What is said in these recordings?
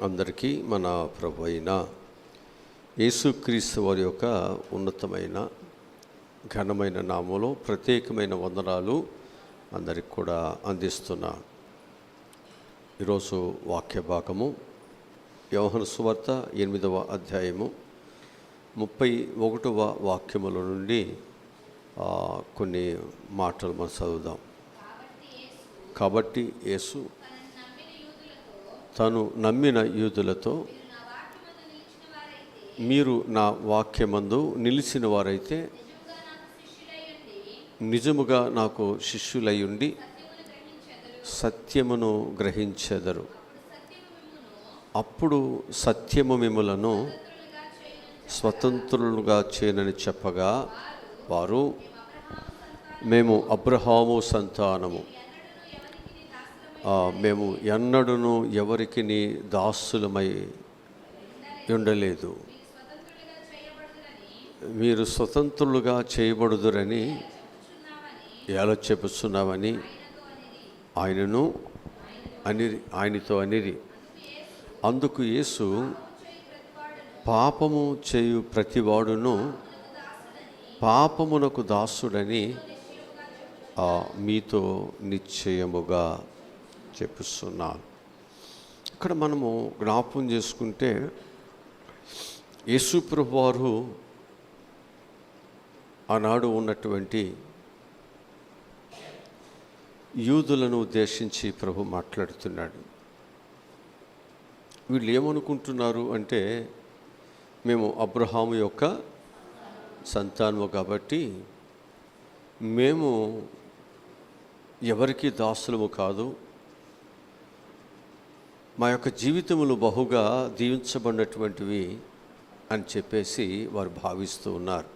అందరికీ మన ప్రభు అయిన యేసుక్రీస్తు వారి యొక్క ఉన్నతమైన ఘనమైన నామములో ప్రత్యేకమైన వందనాలు అందరికి కూడా అందిస్తున్నా. ఈరోజు వాక్య భాగము యోహాను సువార్త 8వ అధ్యాయము 31వ వాక్యముల నుండి కొన్ని మాటలు మనం చదువుదాం. కాబట్టి యేసు తను నమ్మిన యూదులతో, మీరు నా వాక్యమందు నిలిచిన వారైతే నిజముగా నాకు శిష్యులయ్యుండి సత్యమును గ్రహించెదరు. అప్పుడు సత్యము మిమ్ములను స్వతంత్రులుగా చేయనని చెప్పగా, వారు మేము అబ్రహాము సంతానము, మేము ఎన్నడూను ఎవరికి దాసులమై ఉండలేదు, మీరు స్వతంత్రులుగా చేయబడుదురని ఎలా చెప్పుచున్నామని ఆయనతో అనిరి. అందుకు యేసు, పాపము చేయు ప్రతివాడును పాపమునకు దాసుడని మీతో నిశ్చయముగా చెప్పుస్తున్నాను. ఇక్కడ మనము జ్ఞాపకం చేసుకుంటే, యేసు ప్రభువు వారు ఆనాడు ఉన్నటువంటి యూదులను ఉద్దేశించి ప్రభు మాట్లాడుతున్నాడు. వీళ్ళు ఏమనుకుంటున్నారు అంటే, మేము అబ్రహాము యొక్క సంతానము కాబట్టి మేము ఎవరికి దాసులము కాదు, మా యొక్క జీవితములు బహుగా దీవించబడినటువంటివి అని చెప్పేసి వారు భావిస్తూ ఉన్నారు.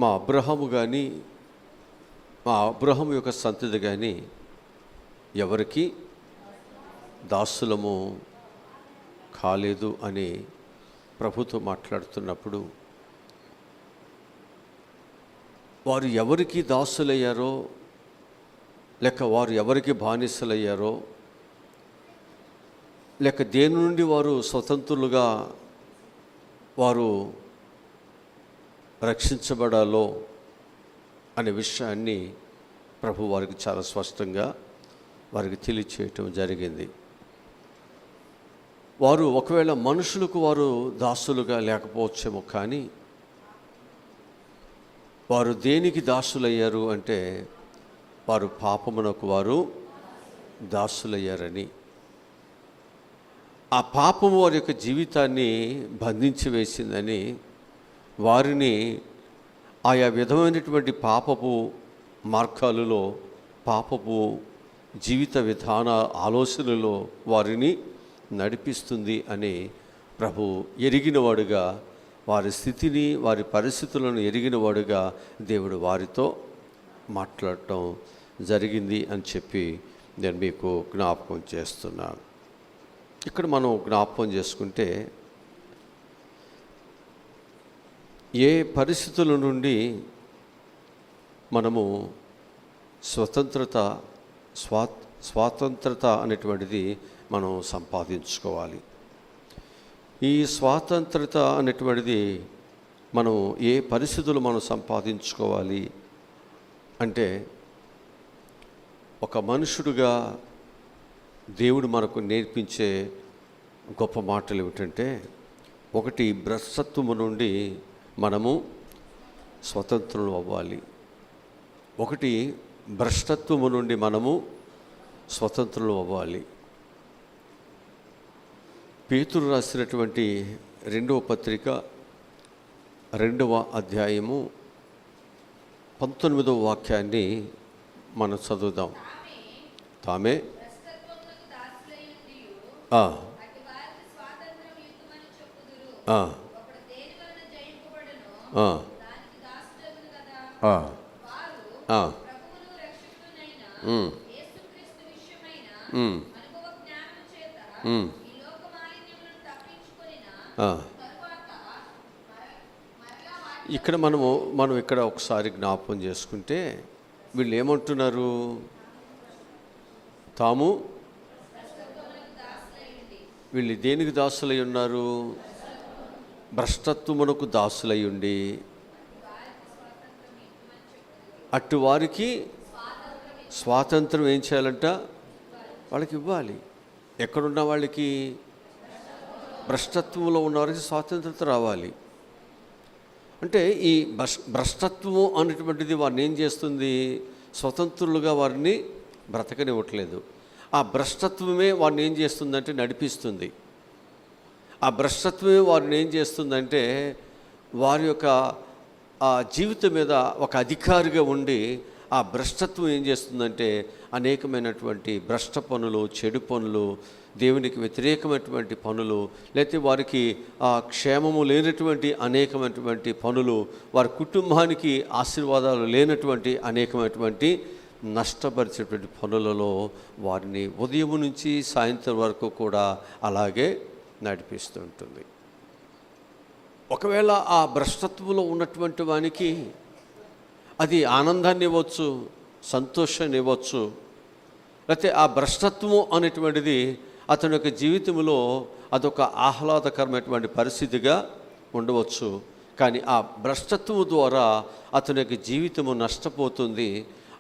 మా అబ్రహాము యొక్క సంతతి కానీ ఎవరికి దాసులము కాలేదు అని ప్రభుతో మాట్లాడుతున్నప్పుడు, వారు ఎవరికి దాసులయ్యారో లేక వారు ఎవరికి బానిసలయ్యారో లేక దేని నుండి వారు స్వతంత్రులుగా వారు రక్షించబడాలో అనే విషయాన్ని ప్రభు వారికి చాలా స్పష్టంగా వారికి తెలియచేయటం జరిగింది. వారు ఒకవేళ మనుషులకు వారు దాసులుగా లేకపోవచ్చేమో, కానీ వారు దేనికి దాసులయ్యారు అంటే వారు పాపమునకు వారు దాసులయ్యారని, ఆ పాపము వారి యొక్క జీవితాన్ని బంధించి వేసిందని, వారిని ఆయా విధమైనటువంటి పాపపు మార్గాలలో, పాపపు జీవిత విధాన ఆలోచనలో వారిని నడిపిస్తుంది అని ప్రభు ఎరిగినవాడుగా, వారి స్థితిని వారి పరిస్థితులను ఎరిగినవాడుగా దేవుడు వారితో మాట్లాడటం జరిగింది అని చెప్పి నేను మీకు జ్ఞాపకం చేస్తున్నాను. ఇక్కడ మనం జ్ఞాపకం చేసుకుంటే, ఏ పరిస్థితుల నుండి మనము స్వాతంత్రత అనేటువంటిది మనం సంపాదించుకోవాలి. ఈ స్వాతంత్రత అనేటువంటిది మనం ఏ పరిస్థితులు మనం సంపాదించుకోవాలి అంటే, ఒక మనుషుడుగా దేవుడు మనకు నేర్పించే గొప్ప మాటలు ఏమిటంటే, ఒకటి, భ్రష్టత్వము నుండి మనము స్వతంత్రులు అవ్వాలి. ఒకటి, భ్రష్టత్వము నుండి మనము స్వతంత్రులు అవ్వాలి. పేతురు రాసినటువంటి 2వ పత్రిక 2వ అధ్యాయము 19వ వాక్యాన్ని మనం చదువుదాం. తామే ఇక్కడ మనం ఇక్కడ ఒకసారి జ్ఞాపకం చేసుకుంటే, వీళ్ళు ఏమంటున్నారు? తాము వీళ్ళు దేనికి దాసులై ఉన్నారు? భ్రష్టత్వమునకు దాసులై ఉండి అటు వారికి స్వాతంత్రం ఏం చేయాలంట? వాళ్ళకి ఇవ్వాలి. ఎక్కడున్న వాళ్ళకి? భ్రష్టత్వంలో ఉన్న వారికి స్వాతంత్రత రావాలి. అంటే ఈ భ్రష్టత్వము అనేటువంటిది వారిని ఏం చేస్తుంది? స్వతంత్రులుగా వారిని బ్రతకనివ్వట్లేదు. ఆ భ్రష్టత్వమే వారిని ఏం చేస్తుందంటే నడిపిస్తుంది. ఆ భ్రష్టత్వమే వారిని ఏం చేస్తుందంటే వారి యొక్క జీవితం మీద ఒక అధికారిగా ఉండి ఆ భ్రష్టత్వం ఏం చేస్తుందంటే అనేకమైనటువంటి భ్రష్ట పనులు, చెడు పనులు, దేవునికి వ్యతిరేకమైనటువంటి పనులు, లేకపోతే వారికి క్షేమము లేనటువంటి అనేకమైనటువంటి పనులు, వారి కుటుంబానికి ఆశీర్వాదాలు లేనటువంటి అనేకమైనటువంటి నష్టపరిచేటువంటి పనులలో వారిని ఉదయం నుంచి సాయంత్రం వరకు కూడా అలాగే నడిపిస్తూ ఉంటుంది. ఒకవేళ ఆ భ్రష్టత్వంలో ఉన్నటువంటి వానికి అది ఆనందాన్ని ఇవ్వచ్చు, సంతోషాన్ని ఇవ్వచ్చు, లేకపోతే ఆ భ్రష్టత్వము అనేటువంటిది అతని యొక్క జీవితంలో అదొక ఆహ్లాదకరమైనటువంటి పరిస్థితిగా ఉండవచ్చు. కానీ ఆ భ్రష్టత్వము ద్వారా అతని యొక్క జీవితము నష్టపోతుంది,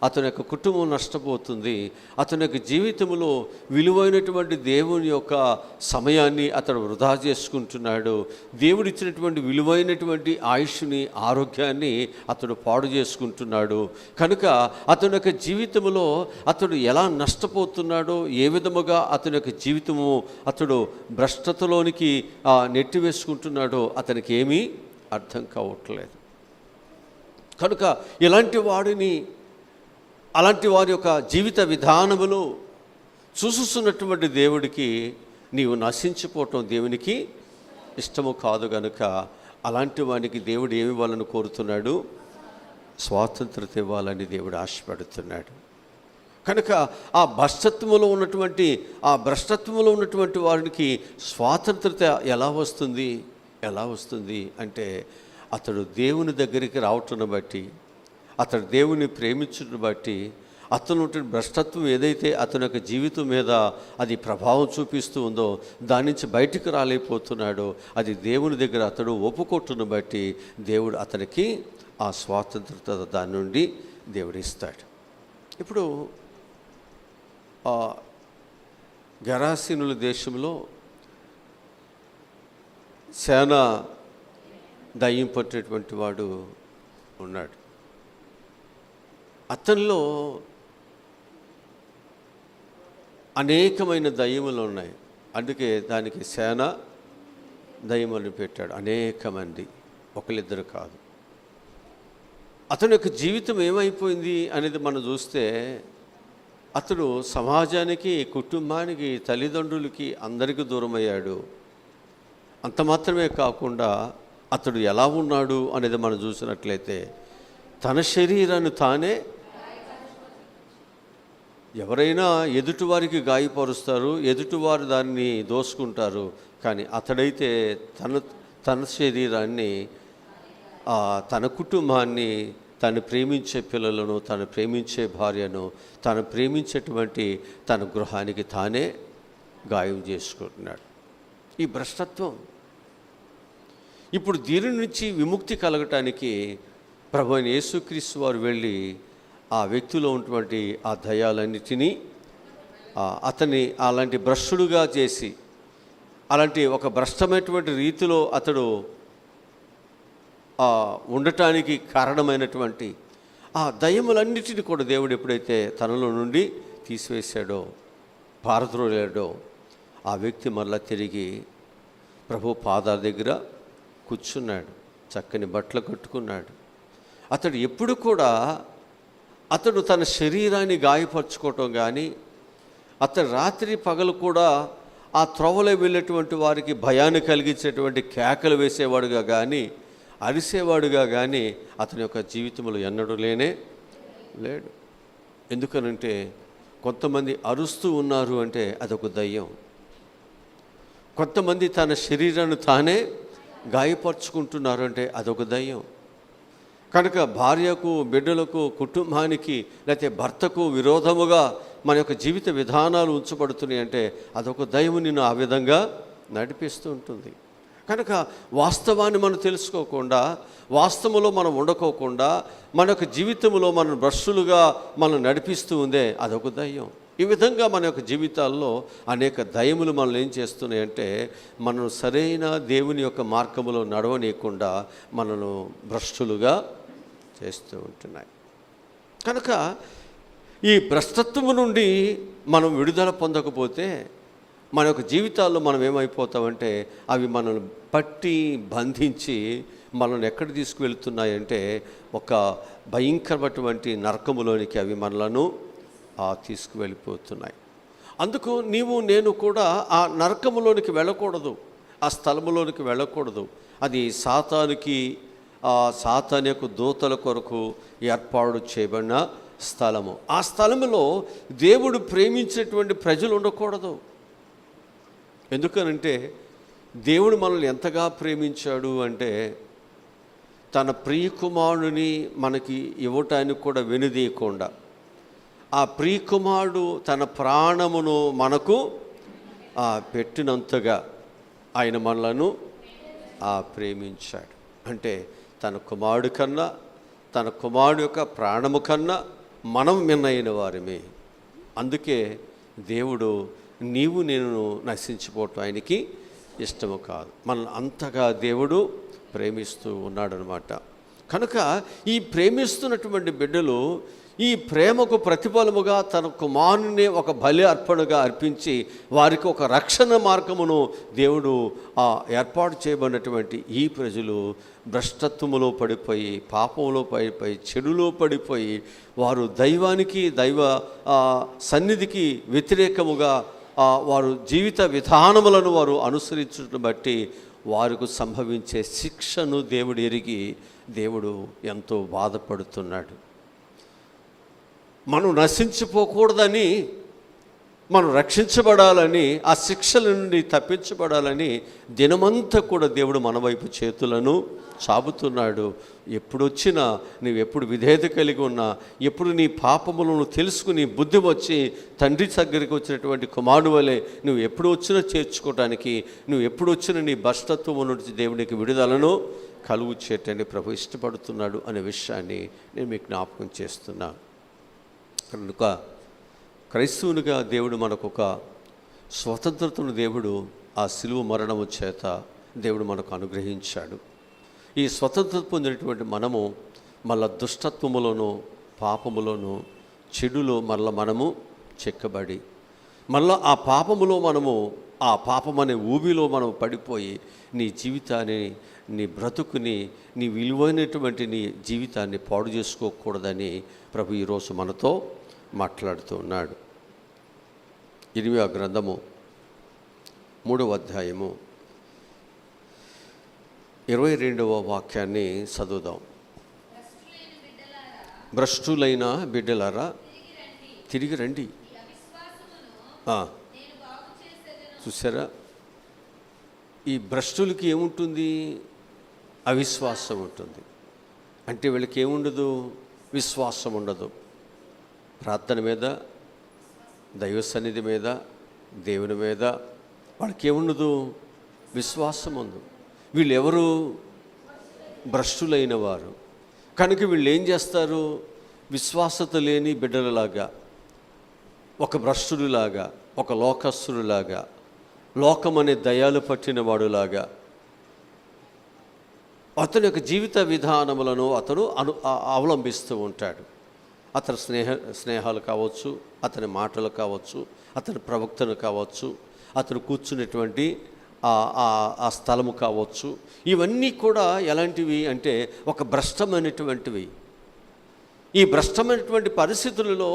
అతని యొక్క కుటుంబం నష్టపోతుంది. అతని యొక్క జీవితంలో విలువైనటువంటి దేవుని యొక్క సమయాన్ని అతడు వృధా చేసుకుంటున్నాడు. దేవుడిచ్చినటువంటి విలువైనటువంటి ఆయుష్ని, ఆరోగ్యాన్ని అతడు పాడు చేసుకుంటున్నాడు. కనుక అతని యొక్క జీవితంలో అతడు ఎలా నష్టపోతున్నాడో, ఏ విధముగా అతని యొక్క జీవితము అతడు భ్రష్టతలోనికి నెట్టివేసుకుంటున్నాడో అతనికి ఏమీ అర్థం కావట్లేదు. కనుక ఇలాంటి వాడిని, అలాంటి వారి యొక్క జీవిత విధానములు చూస్తున్నటువంటి దేవుడికి నీవు నశించిపోవటం దేవునికి ఇష్టము కాదు. గనుక అలాంటి వానికి దేవుడు ఏమి ఇవ్వాలని కోరుతున్నాడు? స్వాతంత్రత ఇవ్వాలని దేవుడు ఆశపడుతున్నాడు. కనుక ఆ భ్రష్టత్వంలో ఉన్నటువంటి వారికి స్వాతంత్రత ఎలా వస్తుంది అంటే అతడు దేవుని దగ్గరికి రావటం బట్టి, అతడు దేవుని ప్రేమించడం బట్టి, అతను భ్రష్టత్వం ఏదైతే అతని యొక్క జీవితం మీద అది ప్రభావం చూపిస్తూ ఉందో దాని నుంచి బయటికి రాలేకపోతున్నాడో అది దేవుని దగ్గర అతడు ఒప్పుకొట్టును బట్టి దేవుడు అతనికి ఆ స్వాతంత్రత దాని నుండి దేవుడు ఇస్తాడు. ఇప్పుడు గెరాసీనుల దేశంలో సేన దయ్యం పట్టేటువంటి వాడు ఉన్నాడు. అతనిలో అనేకమైన దయ్యములు ఉన్నాయి. అందుకే దానికి సేన దయ్యములను పెట్టాడు. అనేక మంది, ఒకరిద్దరు కాదు. అతని యొక్క జీవితం ఏమైపోయింది అనేది మనం చూస్తే అతడు సమాజానికి, కుటుంబానికి, తల్లిదండ్రులకి అందరికీ దూరమయ్యాడు. అంత మాత్రమే కాకుండా అతడు ఎలా ఉన్నాడు అనేది మనం చూసినట్లయితే తన శరీరాన్ని తానే, ఎవరైనా ఎదుటివారికి గాయపరుస్తారు, ఎదుటివారు దాన్ని దోసుకుంటారు. కానీ అతడైతే తన శరీరాన్ని, తన కుటుంబాన్ని, తను ప్రేమించే పిల్లలను, తను ప్రేమించే భార్యను, తను ప్రేమించేటువంటి తన గృహానికి తానే గాయం చేసుకుంటున్నాడు. ఈ భ్రష్టత్వం. ఇప్పుడు దీని నుంచి విముక్తి కలగటానికి ప్రభు అయిన యేసుక్రీస్తు వారు వెళ్ళి ఆ వ్యక్తిలో ఉన్నటువంటి ఆ దయ్యాలన్నిటినీ అతన్ని అలాంటి భ్రష్టుడుగా చేసి, అలాంటి ఒక భ్రష్టమైనటువంటి రీతిలో అతడు ఉండటానికి కారణమైనటువంటి ఆ దయ్యములన్నిటిని కూడా దేవుడు ఎప్పుడైతే తనలో నుండి తీసివేశాడో, పారద్రోలాడో, ఆ వ్యక్తి మరలా తిరిగి ప్రభు పాదాల దగ్గర కూర్చున్నాడు. చక్కని బట్టలు కట్టుకున్నాడు. అతడు ఎప్పుడు కూడా అతడు తన శరీరాన్ని గాయపరచుకోవటం కానీ, అతడు రాత్రి పగలు కూడా ఆ త్రోవలో వెళ్ళేటువంటి వారికి భయాన్ని కలిగించేటువంటి కేకలు వేసేవాడుగా కానీ, అరిసేవాడుగా కానీ అతని యొక్క జీవితంలో ఎన్నడూ లేడు. ఎందుకనంటే కొంతమంది అరుస్తూ ఉన్నారు అంటే అదొక దయ్యం. కొంతమంది తన శరీరాన్ని తానే గాయపరుచుకుంటున్నారు అంటే అదొక దయ్యం. కనుక భార్యకు, బిడ్డలకు, కుటుంబానికి, లేకపోతే భర్తకు విరోధముగా మన యొక్క జీవిత విధానాలు ఉంచబడుతున్నాయి అంటే అదొక దయ్యం నిన్ను ఆ విధంగా నడిపిస్తూ ఉంటుంది. కనుక వాస్తవాన్ని మనం తెలుసుకోకుండా, వాస్తవంలో మనం ఉండకోకుండా, మన యొక్క జీవితంలో మనం భ్రష్టులుగా మనం నడిపిస్తూ ఉందే అదొక దయ్యం. ఈ విధంగా మన యొక్క జీవితాల్లో అనేక దయ్యములు మనల్ని ఏం చేస్తున్నాయంటే, మనం సరైన దేవుని యొక్క మార్గములో నడవనీయకుండా మనను భ్రష్టులుగా చేస్తూ ఉంటున్నాయి. కనుక ఈ భ్రష్టత్వము నుండి మనం విడుదల పొందకపోతే మన యొక్క జీవితాల్లో మనం ఏమైపోతామంటే, అవి మనల్ని పట్టి బంధించి మనల్ని ఎక్కడ తీసుకువెళ్తున్నాయంటే ఒక భయంకరమైనటువంటి నరకములోనికి అవి మనలను తీసుకువెళ్ళిపోతున్నాయి. అందుకు నీవు నేను కూడా ఆ నరకములోనికి వెళ్ళకూడదు, ఆ స్థలములోనికి వెళ్ళకూడదు. అది సాతాను యొక్క దూతల కొరకు ఏర్పాటు చేయబడిన స్థలము. ఆ స్థలములో దేవుడు ప్రేమించినటువంటి ప్రజలు ఉండకూడదు. ఎందుకనంటే దేవుడు మనల్ని ఎంతగా ప్రేమించాడు అంటే, తన ప్రియకుమారుని మనకి ఇవ్వటానికి కూడా వెనుదీయకుండా, ఆ ప్రియకుమారుడు తన ప్రాణమును మనకు పెట్టినంతగా ఆయన మనలను ప్రేమించాడు. అంటే తన కుమారుడు కన్నా, తన కుమారుడు యొక్క ప్రాణము కన్నా మనం మిన్నైన వారమే. అందుకే దేవుడు నీవు నేను నశించిపోవటం ఆయనకి ఇష్టము కాదు. మనల్ని అంతగా దేవుడు ప్రేమిస్తూ ఉన్నాడనమాట. కనుక ఈ ప్రేమిస్తున్నటువంటి బిడ్డలు ఈ ప్రేమకు ప్రతిఫలముగా తన కుమారుని ఒక బలి అర్పణగా అర్పించి వారికి ఒక రక్షణ మార్గమును దేవుడు ఏర్పాటు చేయబడినటువంటి ఈ ప్రజలు భ్రష్టత్వములో పడిపోయి, పాపంలో పడిపోయి, చెడులో పడిపోయి, వారు దైవానికి, దైవ సన్నిధికి వ్యతిరేకముగా వారు జీవిత విధానములను వారు అనుసరించడం బట్టి వారికి సంభవించే శిక్షను దేవుడు ఎరిగి దేవుడు ఎంతో బాధపడుతున్నాడు. మనం నశించిపోకూడదని, మనం రక్షించబడాలని, ఆ శిక్షల నుండి తప్పించబడాలని దినమంతా కూడా దేవుడు మన వైపు చేతులను చాపుతున్నాడు. ఎప్పుడొచ్చినా ఎప్పుడు విధేయత కలిగి ఉన్నా, ఎప్పుడు నీ పాపములను తెలుసుకుని బుద్ధి వచ్చి తండ్రి దగ్గరికి వచ్చినటువంటి కుమారుడు వలె నువ్వు ఎప్పుడు వచ్చినా చేర్చుకోవటానికి, నువ్వు ఎప్పుడు వచ్చినా నీ భ్రష్టత్వం నుంచి దేవునికి విడుదలను కలుగు చేయటానికి ప్రభు ఇష్టపడుతున్నాడు అనే విషయాన్ని నేను మీకు జ్ఞాపకం చేస్తున్నాను. కనుక క్రైస్తవునిగా దేవుడు మనకు ఒక స్వతంత్రతను దేవుడు ఆ శిలువ మరణము చేత దేవుడు మనకు అనుగ్రహించాడు. ఈ స్వతంత్రత పొందినటువంటి మనము మళ్ళా దుష్టత్వములోను, పాపములోను, చెడులో మనము చెక్కబడి, మళ్ళా ఆ పాపములో ఆ పాపమనే ఊబిలో మనం పడిపోయి నీ జీవితాన్ని, నీ బ్రతుకుని, నీ విలువైనటువంటి నీ జీవితాన్ని పాడు చేసుకోకూడదని ప్రభు ఈరోజు మనతో మాట్లాడుతూ ఉన్నాడు. ఇర్మియా గ్రంథము 3వ అధ్యాయము 22వ వాక్యాన్ని చదువుదాం. భ్రష్టులైన బిడ్డలారా తిరిగి రండి. చూసారా, ఈ భ్రష్టులకి ఏముంటుంది? అవిశ్వాసం ఉంటుంది. అంటే వీళ్ళకి ఏముండదు? విశ్వాసం ఉండదు. ప్రార్థన మీద, దైవ సన్నిధి మీద, దేవుని మీద వాళ్ళకి ఏముండదు? విశ్వాసం ఉంది. వీళ్ళు ఎవరు? భ్రష్టులైన వారు. కనుక వీళ్ళు ఏం చేస్తారు? విశ్వాసత లేని బిడ్డలలాగా, ఒక భ్రష్టుడిలాగా, ఒక లోకస్తుడిలాగా, లోకమనే దయాలు పట్టిన వాడులాగా అతని యొక్క జీవిత విధానములను అతను అవలంబిస్తూ ఉంటాడు. అతని స్నేహాలు కావచ్చు, అతని మాటలు కావచ్చు, అతని ప్రవక్తను కావచ్చు, అతను కూర్చునేటువంటి ఆ స్థలము కావచ్చు, ఇవన్నీ కూడా ఎలాంటివి అంటే ఒక భ్రష్టమైనటువంటివి. ఈ భ్రష్టమైనటువంటి పరిస్థితులలో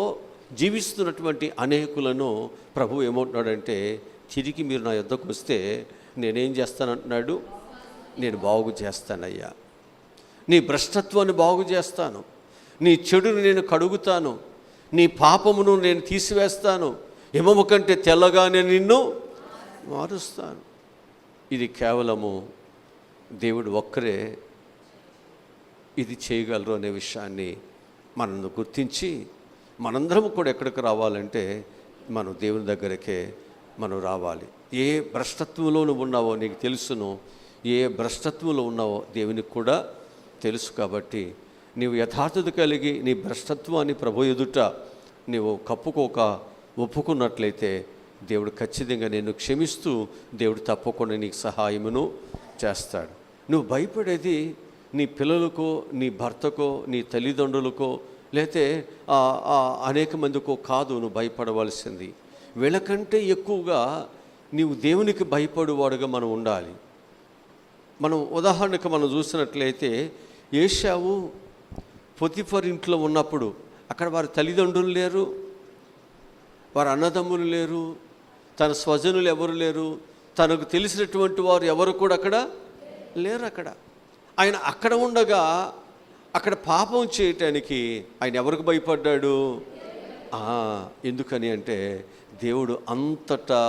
జీవిస్తున్నటువంటి అనేకులను ప్రభు ఏమంటున్నాడంటే, తిరిగి మీరు నా యొద్దకు వస్తే నేనేం చేస్తానంటున్నాడు? నేను బాగు చేస్తానయ్యా, నీ భ్రష్టత్వాన్ని బాగు చేస్తాను, నీ చెడును నేను కడుగుతాను, నీ పాపమును నేను తీసివేస్తాను, హిమము కంటే తెల్లగా నేను నిన్ను మారుస్తాను. ఇది కేవలము దేవుడు ఒక్కరే ఇది చేయగలరు అనే విషయాన్ని మనం గుర్తించి మనందరం కూడా ఎక్కడికి రావాలంటే మనం దేవుని దగ్గరకే మనం రావాలి. ఏ భ్రష్టత్వంలో నువ్వు ఉన్నావో నీకు తెలుసును, ఏ భ్రష్టత్వంలో ఉన్నావో దేవునికి కూడా తెలుసు. కాబట్టి నీవు యథార్థత కలిగి నీ భ్రష్టత్వాన్ని ప్రభు ఎదుట నీవు కప్పుకోక ఒప్పుకున్నట్లయితే దేవుడు ఖచ్చితంగా నిన్ను క్షమిస్తూ దేవుడు తప్పకుండా నీకు సహాయమును చేస్తాడు. నువ్వు భయపడేది నీ పిల్లలకో, నీ భర్తకో, నీ తల్లిదండ్రులకో, లేతే అనేక మందికో కాదు. నువ్వు భయపడవలసింది వీళ్ళకంటే ఎక్కువగా నీవు దేవునికి భయపడేవాడుగా మనం ఉండాలి. మనం ఉదాహరణకు మనం చూసినట్లయితే ఏశావు పొతిఫర్ ఇంట్లో ఉన్నప్పుడు అక్కడ వారి తల్లిదండ్రులు లేరు, వారి అన్నదమ్ములు లేరు, తన స్వజనులు ఎవరు లేరు, తనకు తెలిసినటువంటి వారు ఎవరు కూడా అక్కడ లేరు. ఆయన అక్కడ ఉండగా అక్కడ పాపం చేయటానికి ఆయన ఎవరికి భయపడ్డాడు? ఎందుకని అంటే దేవుడు అంతటా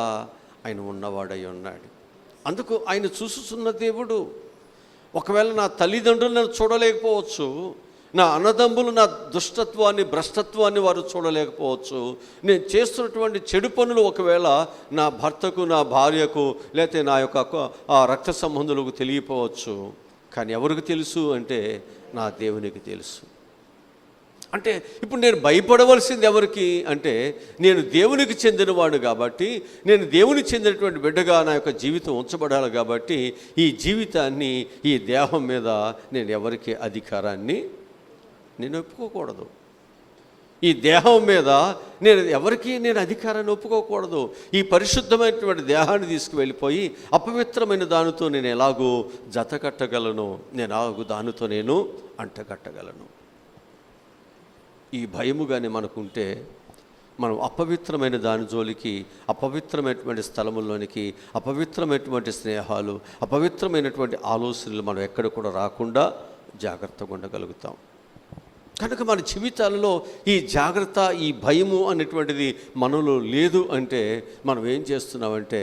ఆయన ఉన్నవాడై ఉన్నాడు. అందుకు ఆయన చూస్తున్న దేవుడు. ఒకవేళ నా తల్లిదండ్రులు నన్ను చూడలేకపోవచ్చు, నా అన్నదమ్ములు నా దుష్టత్వాన్ని భ్రష్టత్వాన్ని వారు చూడలేకపోవచ్చు, నేను చేస్తున్నటువంటి చెడు పనులు ఒకవేళ నా భర్తకు, నా భార్యకు, లేకపోతే నా యొక్క రక్త సంబంధులకు తెలియపోవచ్చు. కానీ ఎవరికి తెలుసు అంటే నా దేవునికి తెలుసు. అంటే ఇప్పుడు నేను భయపడవలసింది ఎవరికి అంటే నేను దేవునికి చెందినవాడు కాబట్టి, నేను దేవునికి చెందినటువంటి బిడ్డగా నా యొక్క జీవితం ఉంచబడాలి కాబట్టి ఈ జీవితాన్ని, ఈ దేహం మీద నేను ఎవరికి అధికారాన్ని నేను ఒప్పుకోకూడదు. ఈ దేహం మీద నేను అధికారాన్ని ఒప్పుకోకూడదు. ఈ పరిశుద్ధమైనటువంటి దేహాన్ని తీసుకువెళ్ళిపోయి అపవిత్రమైన దానితో నేను ఎలాగూ జత కట్టగలను, నేను ఎలాగూ దానితో నేను అంటగట్టగలను. ఈ భయము కానీ మనకుంటే మనం అపవిత్రమైన దాని జోలికి, అపవిత్రమైనటువంటి స్థలముల్లోనికి, అపవిత్రమైనటువంటి స్నేహాలు, అపవిత్రమైనటువంటి ఆలోచనలు మనం ఎక్కడ కూడా రాకుండా జాగ్రత్తగా ఉండగలుగుతాం. కనుక మన జీవితాలలో ఈ జాగ్రత్త, ఈ భయము అనేటువంటిది మనలో లేదు అంటే మనం ఏం చేస్తున్నామంటే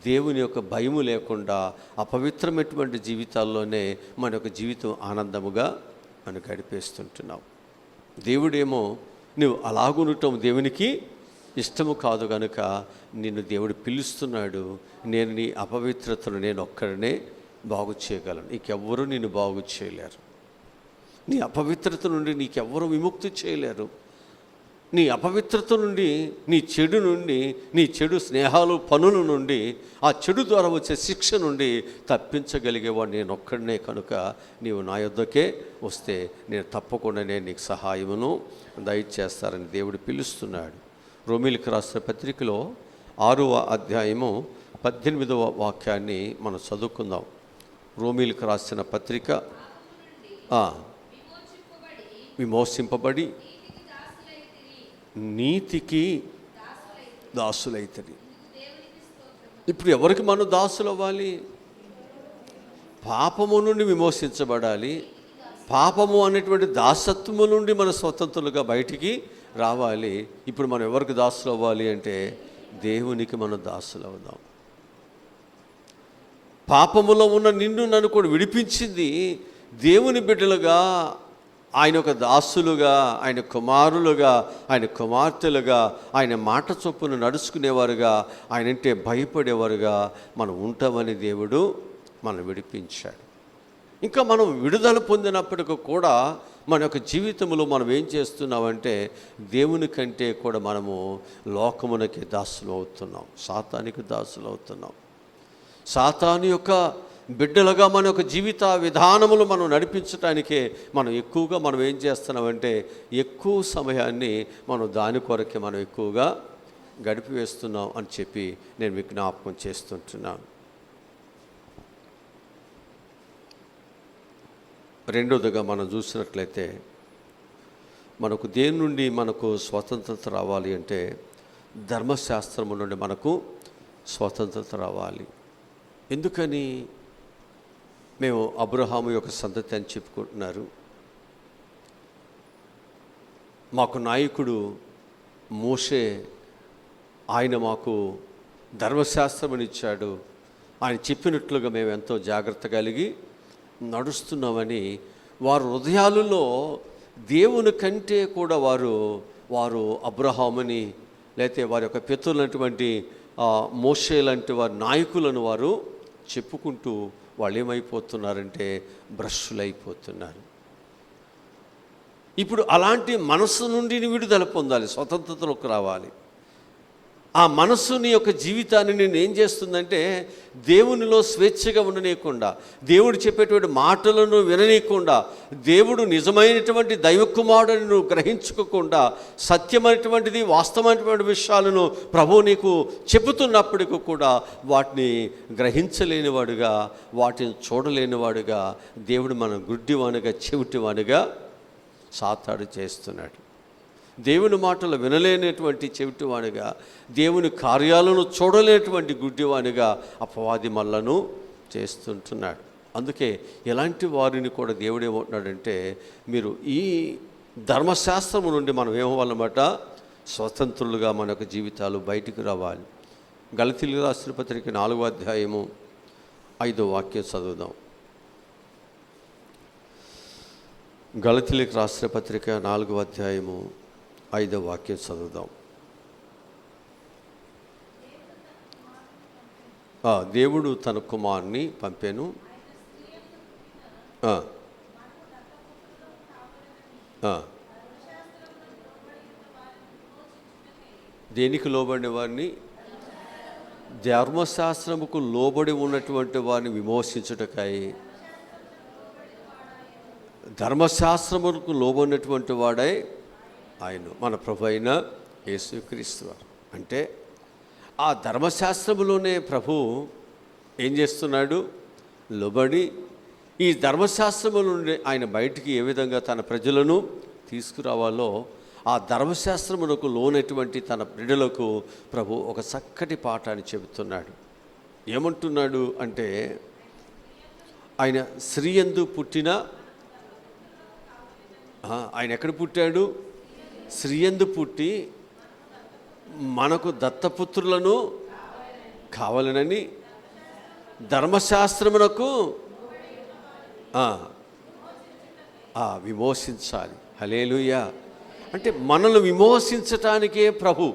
దేవుని యొక్క భయము లేకుండా అపవిత్రమైనటువంటి జీవితాల్లోనే మన యొక్క జీవితం ఆనందముగా మనం గడిపేస్తుంటున్నాం. దేవుడేమో నువ్వు అలాగుండటం దేవునికి ఇష్టము కాదు కనుక నిన్ను దేవుడు పిలుస్తున్నాడు. నేను నీ అపవిత్రతను నేను ఒక్కడనే బాగు చేయగలను, నీకెవ్వరూ నిన్ను బాగు చేయలేరు. నీ అపవిత్రత నుండి నీకెవ్వరూ విముక్తి చేయలేరు. నీ అపవిత్రత నుండి, నీ చెడు నుండి, నీ చెడు స్నేహాలు, పనుల నుండి, ఆ చెడు ద్వారా వచ్చే శిక్ష నుండి తప్పించగలిగేవాడు నేను ఒక్కడనే. కనుక నీవు నా యొద్దకే వస్తే నేను తప్పకుండా నీకు సహాయమును దయచేస్తారని దేవుడు పిలుస్తున్నాడు. రోమీయులకు రాసిన పత్రికలో 6వ అధ్యాయము 18వ వాక్యాన్ని మనం చదువుకుందాం. రోమీయులకు రాసిన పత్రిక విమోచింపబడి నీతికి దాసులైతది. ఇప్పుడు ఎవరికి మనం దాసులు అవ్వాలి? పాపము నుండి విమోచించబడాలి. పాపము అనేటువంటి దాసత్వము నుండి మన స్వతంత్రులుగా బయటికి రావాలి. ఇప్పుడు మనం ఎవరికి దాసులు అవ్వాలి అంటే దేవునికి మనం దాసులు అవుదాం. పాపములో ఉన్న నిన్ను నన్ను కూడా విడిపించింది దేవుని బిడ్డలుగా, ఆయన ఒక దాసులుగా, ఆయన కుమారులుగా, ఆయన కుమార్తెలుగా, ఆయన మాట చొప్పున నడుచుకునేవారుగా, ఆయనంటే భయపడేవారుగా మనం ఉంటామని దేవుడు మనం విడిపించాడు. ఇంకా మనం విడుదల పొందినప్పటికీ కూడా మన యొక్క జీవితంలో మనం ఏం చేస్తున్నామంటే దేవుని కంటే కూడా మనము లోకమునకి దాసులు అవుతున్నాం, సాతానికి దాసులు అవుతున్నాం. సాతాను యొక్క బిడ్డలుగా మన యొక్క జీవిత విధానములు మనం నడిపించడానికే మనం ఎక్కువగా మనం ఏం చేస్తున్నామంటే ఎక్కువ సమయాన్ని మనం దాని కొరకే మనం ఎక్కువగా గడిపివేస్తున్నాం అని చెప్పి నేను మీకు జ్ఞాపకం చేస్తుంటున్నాను. రెండోదిగా మనం చూసినట్లయితే మనకు దేని నుండి మనకు స్వతంత్రత రావాలి అంటే ధర్మశాస్త్రము నుండి మనకు స్వతంత్రత రావాలి. ఎందుకని? మేము అబ్రహాము యొక్క సంతతి అని చెప్పుకుంటున్నారు. మాకు నాయకుడు మోషే, ఆయన మాకు ధర్మశాస్త్రమని ఇచ్చాడు. ఆయన చెప్పినట్లుగా మేము ఎంతో జాగ్రత్త కలిగి నడుస్తున్నామని వారు హృదయాలలో దేవుని కంటే కూడా వారు అబ్రహాముని లేకపోతే వారి యొక్క పితరులైనటువంటి మోషే లాంటి వారి నాయకులను వారు చెప్పుకుంటూ వాళ్ళు ఏమైపోతున్నారంటే భ్రష్టులైపోతున్నారు. ఇప్పుడు అలాంటి మనస్సు నుండి విడుదల పొందాలి, స్వతంత్రతలోకి రావాలి. ఆ మనస్సుని యొక్క జీవితాన్ని నేను ఏం చేస్తుందంటే దేవునిలో స్వేచ్ఛగా ఉండనీయకుండా, దేవుడు చెప్పేటువంటి మాటలను విననీయకుండా, దేవుడు నిజమైనటువంటి దైవకుమారుడిని నువ్వు గ్రహించుకోకుండా, సత్యమైనటువంటిది వాస్తవమైనటువంటి విషయాలను ప్రభువు నీకు చెబుతున్నప్పటికీ కూడా వాటిని గ్రహించలేనివాడుగా, వాటిని చూడలేనివాడుగా దేవుడు మనం గుడ్డివానిగా చెవిటివానిగా సాతాడు చేస్తున్నాడు. దేవుని మాటలు వినలేనటువంటి చెవిటివానిగా, దేవుని కార్యాలను చూడలేనటువంటి గుడ్డివానిగా అపవాది మల్లను చేస్తుంటున్నాడు. అందుకే ఎలాంటి వారిని కూడా దేవుడు ఏమంటున్నాడంటే, మీరు ఈ ధర్మశాస్త్రము నుండి మనం ఏమవ్వాలన్నమాట, స్వతంత్రులుగా మన యొక్క జీవితాలు బయటికి రావాలి. గలతీయులకు రాసిన పత్రిక 4వ అధ్యాయము 5వ వాక్యం చదువుదాం. గలతీయులకు రాసిన పత్రిక 4వ అధ్యాయము 5వ వాక్యం చదువుదాం. దేవుడు తన కుమారుని పంపెను, దేనికి లోబడిన వారిని, ధర్మశాస్త్రముకు లోబడి ఉన్నటువంటి వారిని విమోచించుటకై, ధర్మశాస్త్రములకు లోబడినటువంటి వాడై ఆయన మన ప్రభు అయిన యేసుక్రీస్తు వారు. అంటే ఆ ధర్మశాస్త్రములోనే ప్రభు ఏం చేస్తున్నాడు, లోబడి ఈ ధర్మశాస్త్రము నుండి ఆయన బయటికి ఏ విధంగా తన ప్రజలను తీసుకురావాలో, ఆ ధర్మశాస్త్రమునకు లోనటువంటి తన బిడ్డలకు ప్రభు ఒక చక్కటి పాఠాన్ని చెబుతున్నాడు. ఏమంటున్నాడు అంటే, ఆయన స్త్రీయందు పుట్టిన, ఆయన ఎక్కడ పుట్టాడు, స్త్రీయందు పుట్టి మనకు దత్తపుత్రులను కావాలనని ధర్మశాస్త్రమునకు విమోచించాలి. హల్లెలూయా. అంటే మనల్ని విమోచించటానికే ప్రభు.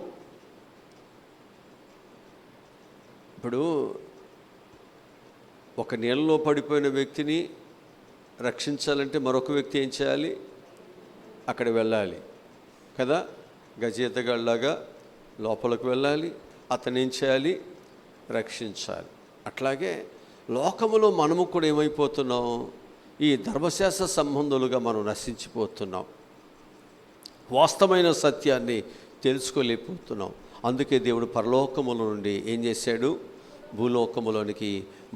ఇప్పుడు ఒక నీళ్ళలో పడిపోయిన వ్యక్తిని రక్షించాలంటే మరొక వ్యక్తి ఏం చేయాలి, అక్కడ వెళ్ళాలి కదా, గజేతగాళ్ళలాగా లోపలికి వెళ్ళాలి, అతను ఏం చేయాలి, రక్షించాలి. అట్లాగే లోకములో మనము కూడా ఏమైపోతున్నాం, ఈ ధర్మశాస్త్ర సంబంధులుగా మనం నశించిపోతున్నాం, వాస్తవమైన సత్యాన్ని తెలుసుకోలేకపోతున్నాం. అందుకే దేవుడు పరలోకముల నుండి ఏం చేశాడు, భూలోకములోనికి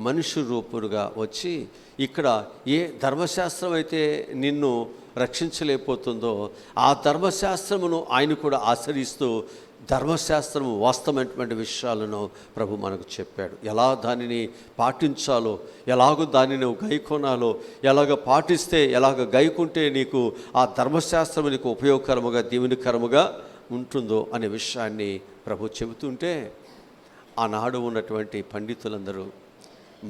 మనుష్య రూపుడుగా వచ్చి, ఇక్కడ ఏ ధర్మశాస్త్రం అయితే నిన్ను రక్షించలేకపోతుందో ఆ ధర్మశాస్త్రమును ఆయన కూడా ఆచరిస్తూ ధర్మశాస్త్రము వాస్తవమైనటువంటి విషయాలను ప్రభు మనకు చెప్పాడు. ఎలా దానిని పాటించాలో, ఎలాగో దానిని నువ్వు గైకొనాలో, ఎలాగ పాటిస్తే, ఎలాగ గైకుంటే నీకు ఆ ధర్మశాస్త్రము నీకు ఉపయోగకరముగా దీవెనకరముగా ఉంటుందో అనే విషయాన్ని ప్రభు చెబుతుంటే, ఆనాడు ఉన్నటువంటి పండితులందరూ,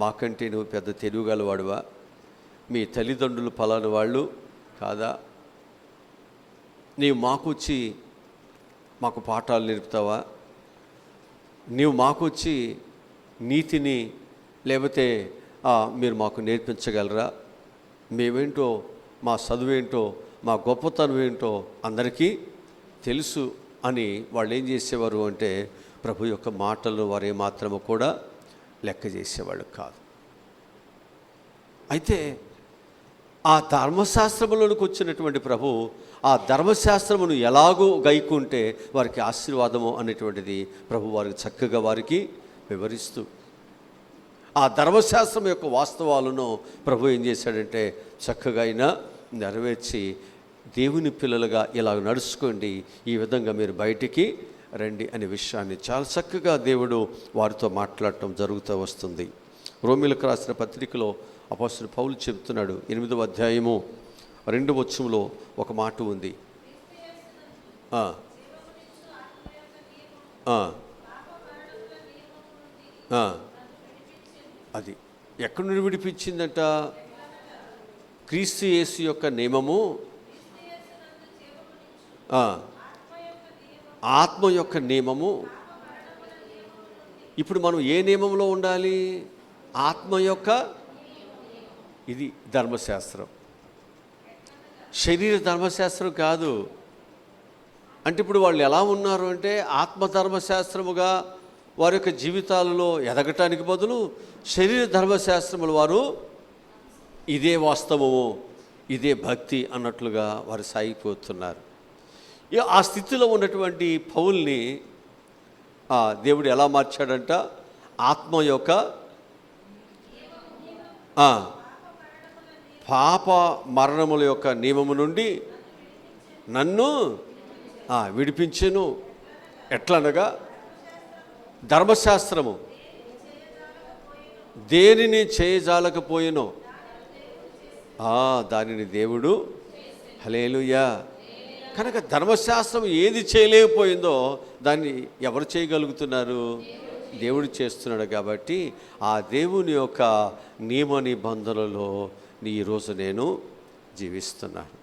మాకంటే నువ్వు పెద్ద తెలివిగలవాడువా, మీ తల్లిదండ్రులు పలాని వాళ్ళు కాదా, నీవు మాకొచ్చి మాకు పాఠాలు నేర్పుతావా, నీవు మాకొచ్చి నీతిని లేకపోతే మీరు మాకు నేర్పించగలరా, మేమేంటో, మా చదువేంటో, మా గొప్పతనం ఏంటో అందరికీ తెలుసు అని వాళ్ళు ఏం చేసేవారు అంటే, ప్రభు యొక్క మాటలను వారు ఏమాత్రము కూడా లెక్క చేసేవాళ్ళు కాదు. అయితే ఆ ధర్మశాస్త్రములోనికి వచ్చినటువంటి ప్రభు ఆ ధర్మశాస్త్రమును ఎలాగో గైకుంటే వారికి ఆశీర్వాదము అనేటువంటిది ప్రభు వారికి చక్కగా వారికి వివరిస్తూ, ఆ ధర్మశాస్త్రం యొక్క వాస్తవాలను ప్రభు ఏం చేశాడంటే చక్కగా అయినా నెరవేర్చి, దేవుని పిల్లలుగా ఇలా నడుచుకోండి, ఈ విధంగా మీరు బయటికి రండి అనే విషయాన్ని చాలా చక్కగా దేవుడు వారితో మాట్లాడటం జరుగుతూ వస్తుంది. రోమీయులకు రాసిన పత్రికలో అపోస్తలుడు పౌలు చెబుతున్నాడు, 8వ అధ్యాయము 2వ వచనంలో ఒక మాట ఉంది. అది ఎక్కడి నుండి విడిపించిందంట, క్రీస్తు యేసు యొక్క నియమము, ఆత్మ యొక్క నియమము ఇప్పుడు మనం ఏ నియమంలో ఉండాలి? ఆత్మ యొక్క, ఇది ధర్మశాస్త్రం, శరీర ధర్మశాస్త్రం కాదు. అంటే ఇప్పుడు వాళ్ళు ఎలా ఉన్నారు అంటే ఆత్మధర్మశాస్త్రముగా వారి యొక్క జీవితాలలో ఎదగటానికి బదులు శరీర ధర్మశాస్త్రములు వారు ఇదే వాస్తవము, ఇదే భక్తి అన్నట్లుగా వారు సాగిపోతున్నారు. ఆ స్థితిలో ఉన్నటువంటి పౌల్ని దేవుడు ఎలా మార్చాడంట? ఆత్మ యొక్క పాప మరణముల యొక్క నియమము నుండి నన్ను విడిపించెను. ఎట్లనగా ధర్మశాస్త్రము దేనిని చేయజాలకపోయినో దానిని దేవుడు, హల్లెలూయా. కనుక ధర్మశాస్త్రం ఏది చేయలేకపోయిందో దాన్ని ఎవరు చేయగలుగుతున్నారు? దేవుడు చేస్తున్నాడు. కాబట్టి ఆ దేవుని యొక్క నియమ నిబంధనలలో ఈరోజు నేను జీవిస్తున్నాను.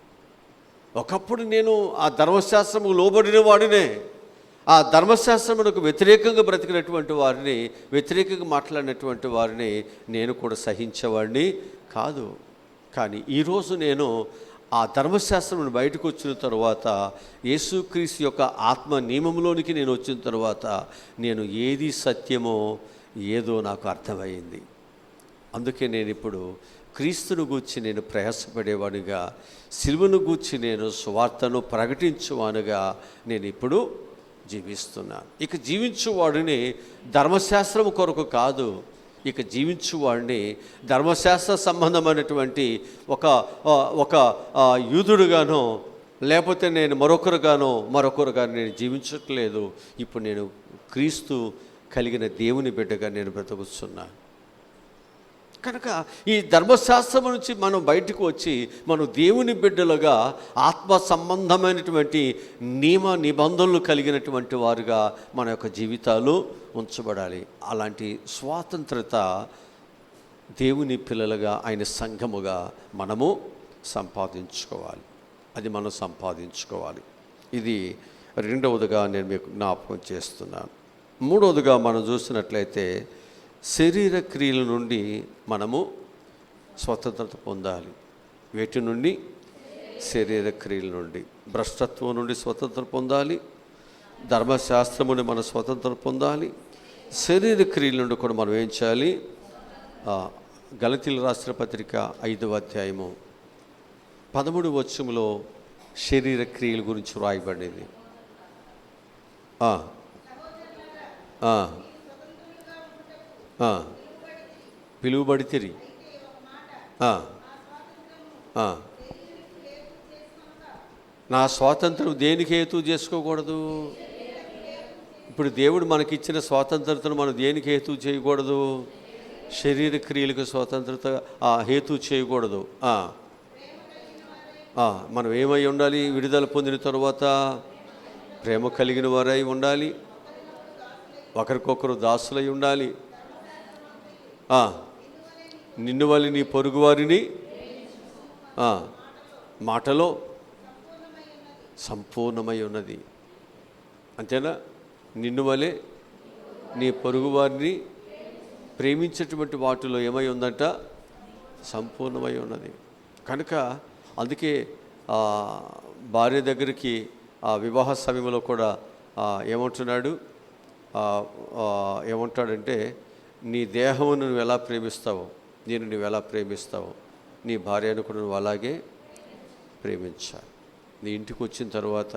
ఒకప్పుడు నేను ఆ ధర్మశాస్త్రము లోబడిన వాడినే, ఆ ధర్మశాస్త్రమునకు వ్యతిరేకంగా బ్రతికినటువంటి వారిని, వ్యతిరేకంగా మాట్లాడినటువంటి వారిని నేను కూడా సహించేవాడిని కాదు. కానీ ఈరోజు నేను ఆ ధర్మశాస్త్రం బయటకు వచ్చిన తర్వాత, యేసుక్రీస్తు యొక్క ఆత్మ నియమంలోనికి నేను వచ్చిన తర్వాత నేను ఏది సత్యమో ఏదో నాకు అర్థమైంది. అందుకే నేను ఇప్పుడు క్రీస్తును గూర్చి నేను ప్రయాసపడేవాడిగా, సిలువను గూర్చి నేను సువార్తను ప్రకటించువానుగా నేను ఇప్పుడు జీవిస్తున్నాను. ఇక జీవించువాడిని ధర్మశాస్త్రం కొరకు కాదు, ఇక జీవించువాడిని ధర్మశాస్త్ర సంబంధమైనటువంటి ఒక యూదుడుగానో లేకపోతే నేను మరొకరుగానో నేను జీవించట్లేదు. ఇప్పుడు నేను క్రీస్తు కలిగిన దేవుని బిడ్డగా నేను బ్రతుకుతున్నాను. కనుక ఈ ధర్మశాస్త్రం నుంచి మనం బయటకు వచ్చి మనం దేవుని బిడ్డలుగా ఆత్మ సంబంధమైనటువంటి నియమ నిబంధనలు కలిగినటువంటి వారుగా మన యొక్క జీవితాలు ఉంచబడాలి. అలాంటి స్వాతంత్రత దేవుని పిల్లలుగా, ఆయన సంఘముగా మనము సంపాదించుకోవాలి. అది మనం సంపాదించుకోవాలి. ఇది రెండవదిగా నేను మీకు జ్ఞాపకం చేస్తున్నాను. మూడవదిగా మనం చూసినట్లయితే శరీర క్రియల నుండి మనము స్వతంత్రత పొందాలి. వేటి నుండి? శరీర క్రియల నుండి, భ్రష్టత్వం నుండి స్వతంత్ర పొందాలి. ధర్మశాస్త్రము నుండి మనం స్వతంత్ర పొందాలి. శరీర క్రియల నుండి కూడా మనం ఏం చేయాలి? గలతీయులకు రాసిన పత్రిక 5వ అధ్యాయము 13వ వచనములో శరీర క్రియల గురించి వ్రాయబడింది. పిలువబడితిరి. నా స్వాతంత్రం దేనికి హేతు చేసుకోకూడదు? ఇప్పుడు దేవుడు మనకిచ్చిన స్వాతంత్రతను మనం దేనికి హేతు చేయకూడదు? శరీర క్రియలకు స్వాతంత్రత హేతు చేయకూడదు. మనం ఏమై ఉండాలి? విడుదల పొందిన తరువాత ప్రేమ కలిగిన వారై ఉండాలి, ఒకరికొకరు దాసులై ఉండాలి. నిన్ను వలె నీ పొరుగువారిని మాటలో సంపూర్ణమై ఉన్నది. అంతేనా? నిన్ను వలె నీ పొరుగువారిని ప్రేమించేటువంటి వాటిలో ఏమై ఉందంట? సంపూర్ణమై ఉన్నది. కనుక అందుకే భార్య దగ్గరికి వివాహ సమయంలో కూడా ఏమంటాడంటే నీ దేహమును నువ్వు ఎలా ప్రేమిస్తావో, నువ్వు ఎలా ప్రేమిస్తావో నీ భార్యను కూడా నువ్వు అలాగే ప్రేమించాలి. నీ ఇంటికి వచ్చిన తర్వాత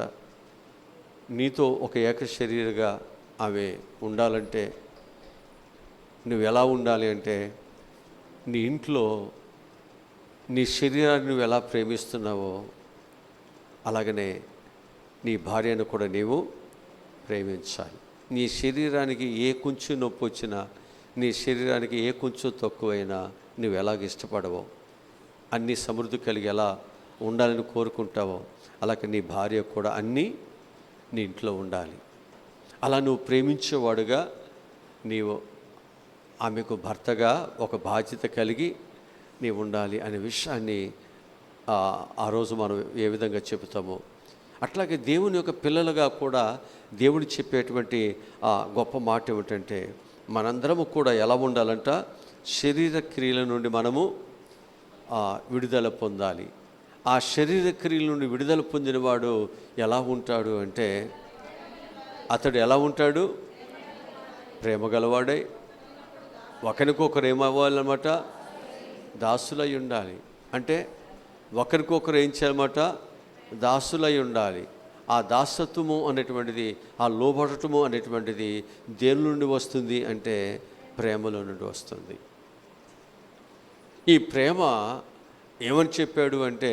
నీతో ఒక ఏక శరీరగా ఆమె ఉండాలంటే నువ్వు ఎలా ఉండాలి అంటే, నీ ఇంట్లో నీ శరీరాన్ని నువ్వు ఎలా ప్రేమిస్తున్నావో అలాగనే నీ భార్యను కూడా నీవు ప్రేమించాలి. నీ శరీరానికి ఏ కొంచెం నొప్పి వచ్చినా, నీ శరీరానికి ఏ కొంచెం తక్కువైనా నువ్వు ఎలాగ ఇష్టపడవో, అన్ని సమృద్ధి కలిగి ఎలా ఉండాలని కోరుకుంటావో అలాగే నీ భార్య కూడా అన్నీ నీ ఇంట్లో ఉండాలి. అలా నువ్వు ప్రేమించేవాడుగా నీవు ఆమెకు భర్తగా ఒక బాధ్యత కలిగి నీవు ఉండాలి అనే విషయాన్ని ఆ రోజు మనం ఏ విధంగా చెబుతామో అట్లాగే దేవుని యొక్క పిల్లలుగా కూడా దేవుడు చెప్పేటువంటి గొప్ప మాట ఏమిటంటే, మనందరము కూడా ఎలా ఉండాలంట, శరీర క్రియల నుండి మనము విడుదల పొందాలి. ఆ శరీర క్రియల నుండి విడుదల పొందినవాడు ఎలా ఉంటాడు అంటే, అతడు ఎలా ఉంటాడు? ప్రేమ గలవాడై ఒకరికొకరు ఏమవ్వాలన్నమాట, దాసులై ఉండాలి. అంటే ఒకరికొకరు ఏం చేయాలన్నమాట, దాసులై ఉండాలి. ఆ దాసత్వము అనేటువంటిది, ఆ లోబడటము అనేటువంటిది దేని నుండి వస్తుంది అంటే ప్రేమలో నుండి వస్తుంది. ఈ ప్రేమ ఏమని చెప్పాడు అంటే,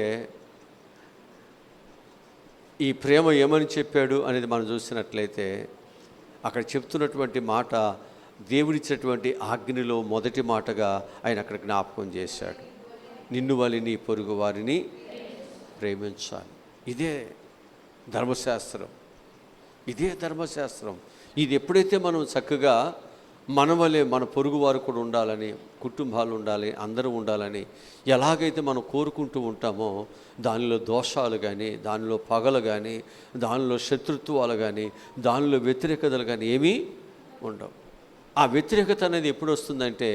ఈ ప్రేమ ఏమని చెప్పాడు అనేది మనం చూసినట్లయితే అక్కడ చెప్తున్నటువంటి మాట, దేవుడిచ్చినటువంటి ఆజ్ఞలో మొదటి మాటగా ఆయన అక్కడ జ్ఞాపకం చేశాడు. నిన్ను వలె నీ పొరుగు వారిని ప్రేమించాలి. ఇదే ధర్మశాస్త్రం, ఇదే ధర్మశాస్త్రం. ఇది ఎప్పుడైతే మనం చక్కగా మన వలె మన పొరుగువారు కూడా ఉండాలని, కుటుంబాలు ఉండాలి, అందరూ ఉండాలని ఎలాగైతే మనం కోరుకుంటూ ఉంటామో, దానిలో దోషాలు కానీ, దానిలో పగలు కానీ, దానిలో శత్రుత్వాలు కానీ, దానిలో వ్యతిరేకతలు కానీ ఏమీ ఉండవు. ఆ వ్యతిరేకత అనేది ఎప్పుడు వస్తుందంటే,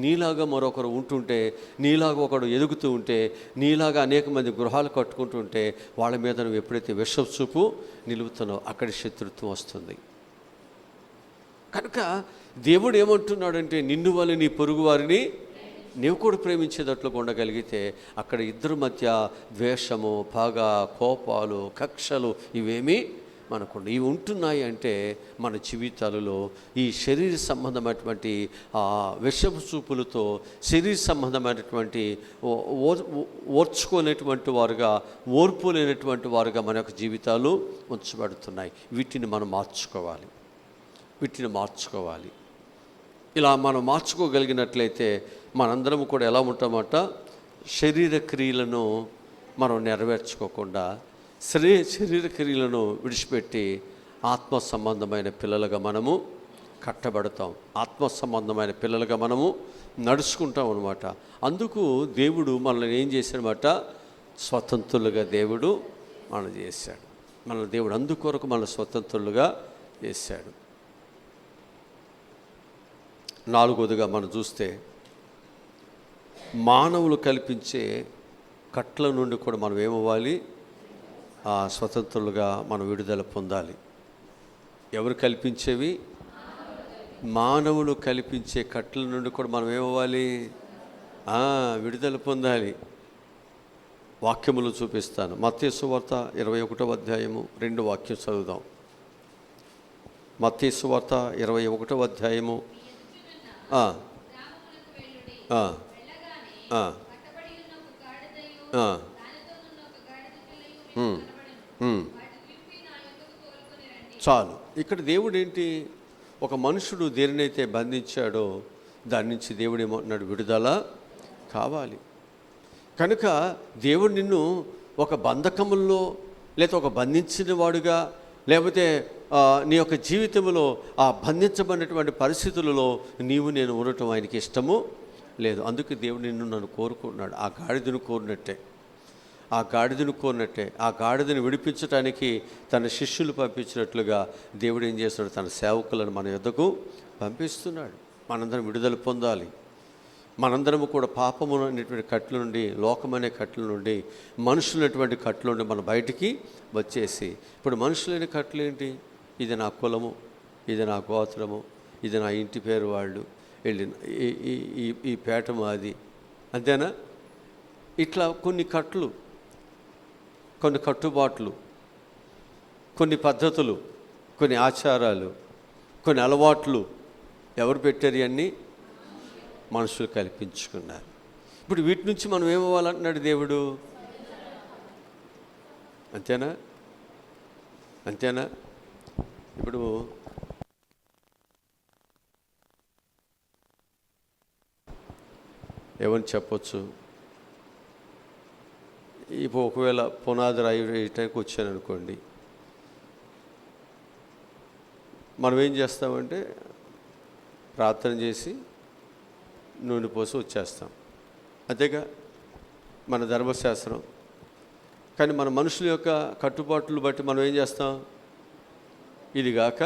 నీలాగా మరొకరు ఉంటుంటే, నీలాగా ఒకడు ఎదుగుతూ ఉంటే, నీలాగా అనేక మంది గృహాలు కట్టుకుంటూ ఉంటే, వాళ్ళ మీద నువ్వు ఎప్పుడైతే విషపు చూపు నిలుపుతున్నావు, అక్కడి శత్రుత్వం వస్తుంది. కనుక దేవుడు ఏమంటున్నాడంటే, నిన్ను వల్ల నీ పొరుగు వారిని నీవు కూడా ప్రేమించేటట్లు ఉండగలిగితే అక్కడ ఇద్దరి మధ్య ద్వేషము, పగ, కోపాలు, కక్షలు ఇవేమీ మనకు ఇవి ఉంటున్నాయి అంటే మన జీవితాలలో ఈ శరీర సంబంధమైనటువంటి విషపు చూపులతో, శరీర సంబంధమైనటువంటి ఓర్చుకోలేనటువంటి వారుగా, ఓర్పు లేనటువంటి వారుగా మన యొక్క జీవితాలు ఉంచబడుతున్నాయి. వీటిని మనం మార్చుకోవాలి. ఇలా మనం మార్చుకోగలిగినట్లయితే మనందరం కూడా ఎలా ఉంటామట, శరీర క్రియలను మనం నెరవేర్చుకోకుండా, శరీర క్రియలను విడిచిపెట్టి ఆత్మ సంబంధమైన పిల్లలుగా మనము కట్టబడతాం, ఆత్మ సంబంధమైన పిల్లలుగా మనము నడుచుకుంటాం అన్నమాట. అందుకు దేవుడు మనల్ని ఏం చేశాడనమాట, స్వతంత్రులుగా దేవుడు మనం చేశాడు. దేవుడు అందుకొరకు మనల్ని స్వతంత్రులుగా చేశాడు. నాలుగోదిగా మనం చూస్తే, మానవులు కల్పించే కట్ల నుండి కూడా మనం ఏమవ్వాలి, స్వతంత్రులుగా మనం విడుదల పొందాలి. ఎవరు కల్పించేవి? మానవులు కల్పించే కట్ల నుండి కూడా మనం ఏమవ్వాలి, విడుదల పొందాలి. వాక్యములు చూపిస్తాను. మత్తయి సువార్త 21వ అధ్యాయము 2 వాక్యం చదువుదాం. మత్తయి సువార్త 21వ అధ్యాయము చాలు. ఇక్కడ దేవుడు ఏంటి, ఒక మనుషుడు దేనినైతే బంధించాడో దాని నుంచి దేవుడు ఏమంటున్నాడు, విడుదల కావాలి. కనుక దేవుడు నిన్ను ఒక బంధకముల్లో, లేదా ఒక బంధించిన వాడుగా, లేకపోతే నీ యొక్క జీవితంలో ఆ బంధించబడినటువంటి పరిస్థితులలో నేను ఉండటం ఆయనకి ఇష్టము లేదు. అందుకే దేవుడు నన్ను కోరుకున్నాడు. ఆ గాడిదను కోరినట్టే ఆ గాడిదను విడిపించడానికి తన శిష్యులు పంపించినట్లుగా దేవుడు ఏం చేస్తున్నాడు, తన సేవకులను మన యొద్దకు పంపిస్తున్నాడు. మనందరం విడుదల పొందాలి. మనందరము కూడా పాపము అనేటువంటి కట్ల నుండి, లోకమనే కట్ల నుండి, మనుషులైనటువంటి కట్ల నుండి మనం బయటికి వచ్చేసి, ఇప్పుడు మనుషులైన కట్లు ఏంటి, ఇది నా కులము, ఇది నా గోత్రము, ఇది నా ఇంటి పేరు, వాళ్ళు వెళ్ళిన ఈ పేట మాది, అంతేనా? ఇట్లా కొన్ని కట్లు, కొన్ని కట్టుబాట్లు, కొన్ని పద్ధతులు, కొన్ని ఆచారాలు, కొన్ని అలవాట్లు ఎవరు పెట్టారు? అన్నీ మనుషులు కల్పించుకున్నారు. ఇప్పుడు వీటి నుంచి మనం ఏమవ్వాలంటున్నాడు దేవుడు. అంతేనా? ఇప్పుడు ఏమని చెప్పొచ్చు, ఇప్పుడు ఒకవేళ పునాది రాయి వేయటానికి వచ్చాను అనుకోండి, మనం ఏం చేస్తామంటే ప్రార్థన చేసి నూనె పోసి వచ్చేస్తాం, అంతేగా మన ధర్మశాస్త్రం. కానీ మన మనుషుల యొక్క కట్టుబాట్లు బట్టి మనం ఏం చేస్తాం, ఇది కాక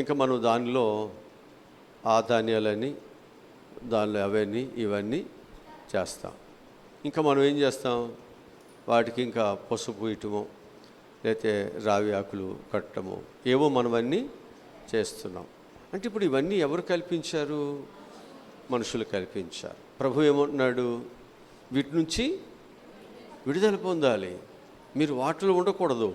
ఇంకా మనం దానిలో ఆ ధాన్యాలని దానిలో అవన్నీ ఇవన్నీ చేస్తాం. ఇంకా మనం ఏం చేస్తాం, వాటికి ఇంకా పసుపు ఇయటము, లేకపోతే రావి ఆకులు కట్టడము, ఏవో మనవన్నీ చేస్తున్నాం. అంటే ఇప్పుడు ఇవన్నీ ఎవరు కల్పించారు? మనుషులు కల్పించారు. ప్రభు ఏమంటున్నాడు, వీటి నుంచి విడుదల పొందాలి, మీరు వాటిలో ఉండకూడదు.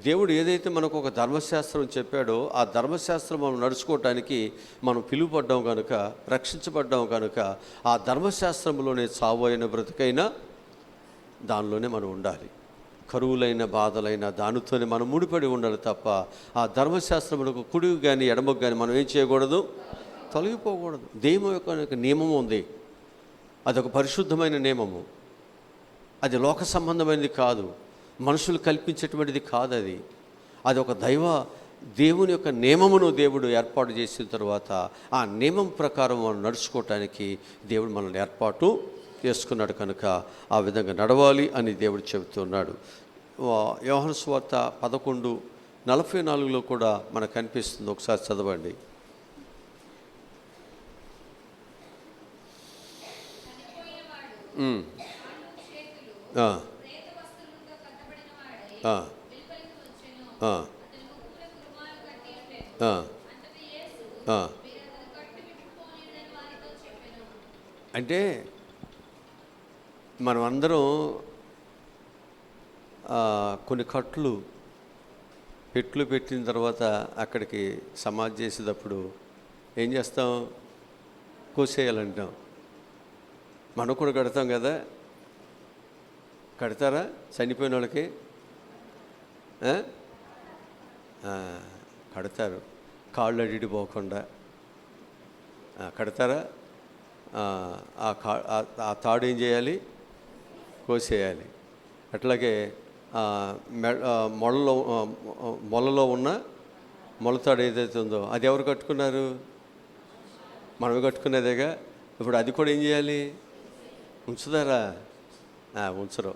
దేవుడు ఏదైతే మనకు ఒక ధర్మశాస్త్రం చెప్పాడో ఆ ధర్మశాస్త్రం మనం నడుచుకోవటానికి మనం పిలువపడ్డాం కనుక, రక్షించబడ్డాం కనుక ఆ ధర్మశాస్త్రంలోనే చావు అయిన బ్రతుకైనా దానిలోనే మనం ఉండాలి. కరువులైన బాధలైన దానితోనే మనం ముడిపడి ఉండాలి తప్ప ఆ ధర్మశాస్త్రములకు కుడికి కానీ ఎడమకు కానీ మనం ఏం చేయకూడదు, తొలగిపోకూడదు. దేవుని యొక్క నియమం ఉంది, అదొక పరిశుద్ధమైన నియమము. అది లోక సంబంధమైనది కాదు, మనుషులు కల్పించేటువంటిది కాదు. అది ఒక దేవుని యొక్క నియమమును దేవుడు ఏర్పాటు చేసిన తర్వాత ఆ నియమం ప్రకారం మనం నడుచుకోవటానికి దేవుడు మనల్ని ఏర్పాటు చేసుకున్నాడు కనుక ఆ విధంగా నడవాలి అని దేవుడు చెబుతున్నాడు. యోహాను సువార్త 11:44 కూడా మనకు కనిపిస్తుంది. ఒకసారి చదవండి. అంటే మనం అందరం కొన్ని కట్లు పెట్టిన తర్వాత అక్కడికి సమాధి చేసేటప్పుడు ఏం చేస్తాం, కోసేయాలంటాం. మనం కూడా కడతాం కదా, కడతారా చనిపోయిన వాళ్ళకి? కడతారు, కాళ్ళు అడిడిపోకుండా కడతారా? ఆ తాడు ఏం చేయాలి, కోసేయాలి. అట్లాగే మొలలో ఉన్న మొలతాడు ఏదైతే ఉందో అది ఎవరు కట్టుకున్నారు? మనమే కట్టుకునేదేగా. ఇప్పుడు అది కూడా ఏం చేయాలి, ఉంచుతారా? ఉంచరు.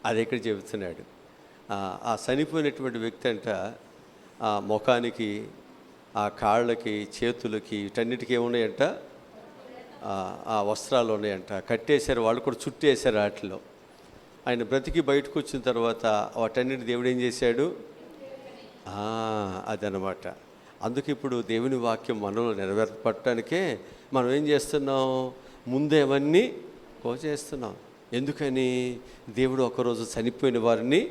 అది ఇక్కడ చెబుతున్నాడు. ఆ చనిపోయినటువంటి వ్యక్తి అంట ఆ ముఖానికి, ఆ కాళ్ళకి, చేతులకి, వీటన్నిటికీ ఏమున్నాయంట, ఆ వస్త్రాలు ఉన్నాయంట. కట్టేశారు, వాళ్ళు కూడా చుట్టేశారు వాటిలో. ఆయన బ్రతికి బయటకు వచ్చిన తర్వాత వాటన్నిటి దేవుడు ఏం చేశాడు, అదనమాట. అందుకు ఇప్పుడు దేవుని వాక్యం మనలో నెరవేర్పడటానికే మనం ఏం చేస్తున్నాం, ముందే అవన్నీ కోసేస్తున్నాం. ఎందుకని? దేవుడు ఒకరోజు చనిపోయిన వారిని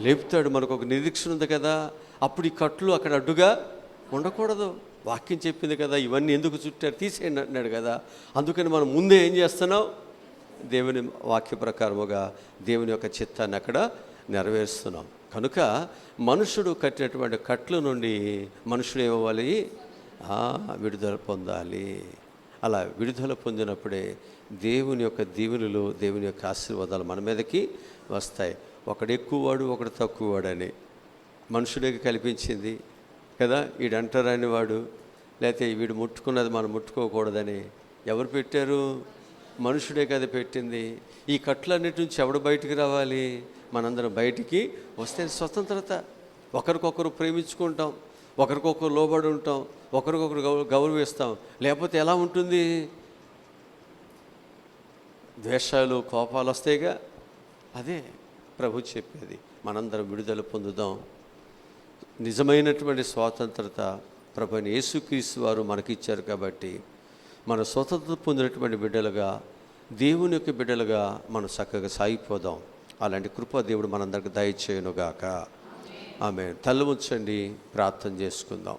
లేపుతాడు. మనకు ఒక నిరీక్షణ ఉంది కదా. అప్పుడు ఈ కట్లు అక్కడ అడ్డుగా ఉండకూడదు. వాక్యం చెప్పింది కదా, ఇవన్నీ ఎందుకు చుట్టారు, తీసేయండి అంటున్నాడు కదా. అందుకని మనం ముందే ఏం చేస్తున్నాం, దేవుని వాక్య ప్రకారముగా దేవుని యొక్క చిత్తాన్ని అక్కడ నెరవేరుస్తున్నాం. కనుక మనుషుడు కట్టినటువంటి కట్ల నుండి మనుషుడు ఏమవ్వాలి, విడుదల పొందాలి. అలా విడుదల పొందినప్పుడే దేవుని యొక్క దీవెనలు, దేవుని యొక్క ఆశీర్వాదాలు మన మీదకి వస్తాయి. ఒకడు ఎక్కువవాడు, ఒకడు తక్కువవాడని మనుషుడే కల్పించింది కదా. వీడు అంటారని వాడు, లేకపోతే వీడు ముట్టుకున్నది మనం ముట్టుకోకూడదని ఎవరు పెట్టారు? మనుషుడే కదా పెట్టింది. ఈ కట్లన్నిటి నుంచి ఎవడు బయటికి రావాలి? మనందరం బయటికి వస్తే స్వతంత్రత. ఒకరికొకరు ప్రేమించుకుంటాం, ఒకరికొకరు లోబడి ఉంటాం, ఒకరికొకరు గౌరవిస్తాం. లేకపోతే ఎలా ఉంటుంది? ద్వేషాలు, కోపాలు వస్తాయిగా. అదే ప్రభు చెప్పేది. మనందరం విడుదల పొందుదాం. నిజమైనటువంటి స్వాతంత్రత ప్రభువైన యేసుక్రీస్తు వారు మనకిచ్చారు కాబట్టి మన స్వతంత్రత పొందినటువంటి బిడ్డలుగా, దేవుని యొక్క బిడ్డలుగా మనం చక్కగా సాగిపోదాం. అలాంటి కృప దేవుడు మనందరికి దయచేయునుగాక. ఆమేన్. తల ఉంచండి, ప్రార్థన చేసుకుందాం.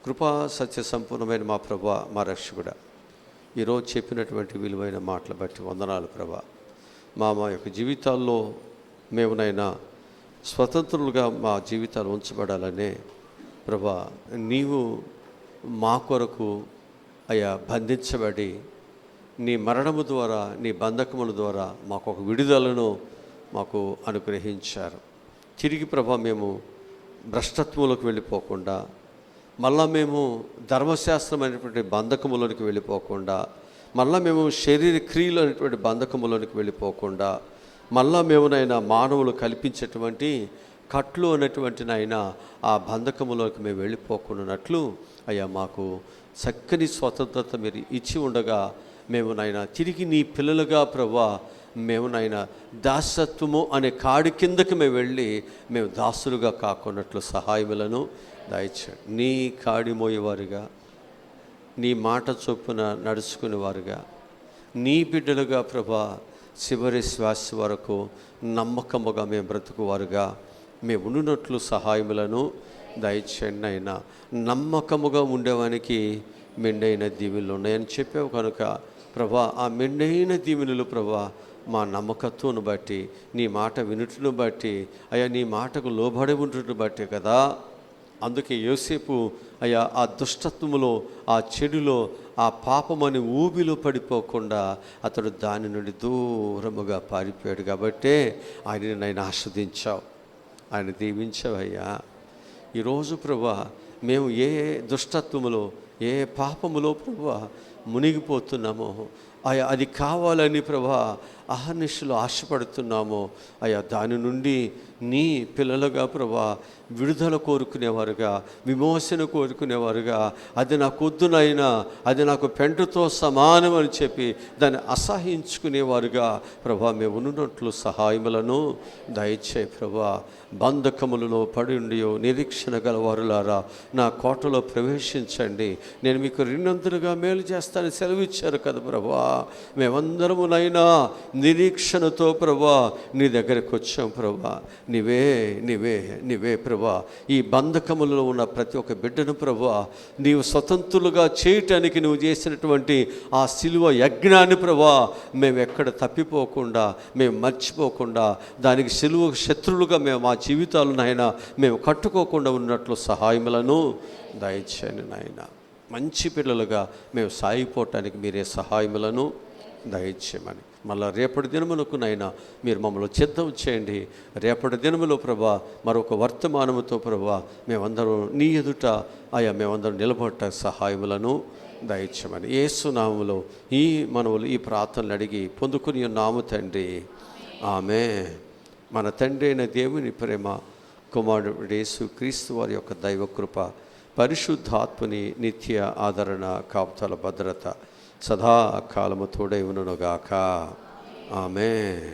కృపా సత్య సంపూర్ణమైన మా ప్రభువా, మా రక్షకుడా, ఈరోజు చెప్పినటువంటి విలువైన మాటలు బట్టి వందనాలు ప్రభా. మా యొక్క జీవితాల్లో మేమునైనా స్వతంత్రులుగా మా జీవితాలు ఉంచబడాలనే ప్రభా, నీవు మా కొరకు అయ్యా బంధించబడి నీ మరణము ద్వారా, నీ బంధకముల ద్వారా మాకు ఒక విడుదలను మాకు అనుగ్రహించారు. తిరిగి ప్రభా మేము భ్రష్టత్వంలోకి వెళ్ళిపోకుండా, మళ్ళా మేము ధర్మశాస్త్రమైనటువంటి బంధకములోనికి వెళ్ళిపోకుండా, మళ్ళా మేము శరీర క్రియలు అనేటువంటి బంధకములోనికి వెళ్ళిపోకుండా, మళ్ళా మేమునైనా మానవులు కల్పించేటువంటి కట్లు అన్నటువంటి నాయన ఆ బంధకములోకి మేము వెళ్ళిపోకున్నట్లు అయ్యా మాకు చక్కని స్వతంత్రత మీరు ఇచ్చి ఉండగా మేము నాయన తిరిగి నీ పిల్లలుగా ప్రభా మేము నాయన దాసత్వము అనే కాడి కిందకి మేము వెళ్ళి మేము దాసులుగా కాకున్నట్లు సహాయములను దయచేయండి. నీ కాడి మోయేవారుగా, నీ మాట చొప్పున నడుచుకునేవారుగా, నీ బిడ్డలుగా ప్రభా చివరి శ్వాస వరకు నమ్మకముగా మేము బ్రతుకువారుగా మేము ఉండునట్లు సహాయములను దయచేయండి. అయినా నమ్మకముగా ఉండేవానికి మెండైన దీవెనలు ఉన్నాయని చెప్పావు కనుక ప్రభా ఆ మెండైన దీవెనలు ప్రభా మా నమ్మకత్వం బట్టి, నీ మాట వినుటను బట్టి, అయ్యా నీ మాటకు లోబడి ఉంటును బట్టి కదా. అందుకే యోసేపు అయ్యా ఆ దుష్టత్వములో, ఆ చెడులో, ఆ పాపమని ఊబిలో పడిపోకుండా అతడు దాని నుండి దూరముగా పారిపోయాడు. కాబట్టే ఆయనని నేను ఆస్వాదించావు, ఆయన దీవించావయ్యా. ఈరోజు ప్రభా మేము ఏ దుష్టత్వములో, ఏ పాపములో ప్రభా మునిగిపోతున్నామో అయ్యా అది కావాలని ప్రభా అహర్నిశలు ఆశపడుతున్నామో అయ్యా దాని నుండి నీ పిల్లలుగా ప్రభా విడుదల కోరుకునేవారుగా, విమోచన కోరుకునేవారుగా, అది నాకు వద్దునైనా, అది నాకు పెంటతో సమానం అని చెప్పి దాన్ని అసహించుకునేవారుగా ప్రభా మేము ఉన్నట్లు సహాయములను దయచేయి ప్రభా. బంధకములలో పడి ఉండియో నిరీక్షణ గలవారులారా నా కోటలో ప్రవేశించండి, నేను మీకు రెండంతలుగా మేలు చేస్తానని సెలవిచ్చారు కదా ప్రభా. మేమందరమునైనా నిరీక్షణతో ప్రభా నీ దగ్గరకు వచ్చాం ప్రభా. నీవే నీవే నీవే ప్రభా ఈ బంధకములలో ఉన్న ప్రతి ఒక్క బిడ్డను ప్రభా నీవు స్వతంత్రులుగా చేయటానికి నువ్వు చేసినటువంటి ఆ శిలువ యజ్ఞాన్ని ప్రభా మేము ఎక్కడ తప్పిపోకుండా, మేము మర్చిపోకుండా, దానికి శిలువ శత్రులుగా మేము మా జీవితాలు నాయన మేము కట్టుకోకుండా ఉన్నట్లు సహాయములను దయచేయండి నాయన. మంచి పిల్లలుగా మేము సాగిపోవటానికి మీరే సహాయములను దయచేయమని మళ్ళీ రేపటి దినములకు నైనా మీరు మమ్మల్ని సిద్ధం చేయండి. రేపటి దినములో ప్రభా మరొక వర్తమానముతో ప్రభా మేమందరం నీ ఎదుట అయా మేమందరం నిలబడట సహాయములను దయచేయమని యేసు నామములో ఈ మనవులు ఈ ప్రార్థనలు అడిగి పొందుకుని ఉన్నాము తండ్రి, ఆమేన్. మన తండ్రి అయిన దేవుని ప్రేమ, కుమారుడు యేసు క్రీస్తు వారి యొక్క దైవకృప, పరిశుద్ధాత్మని నిత్య ఆదరణ, కాపుదల, భద్రత సదాకాలము తోడై ఉండునుగాక. ఆమేన్.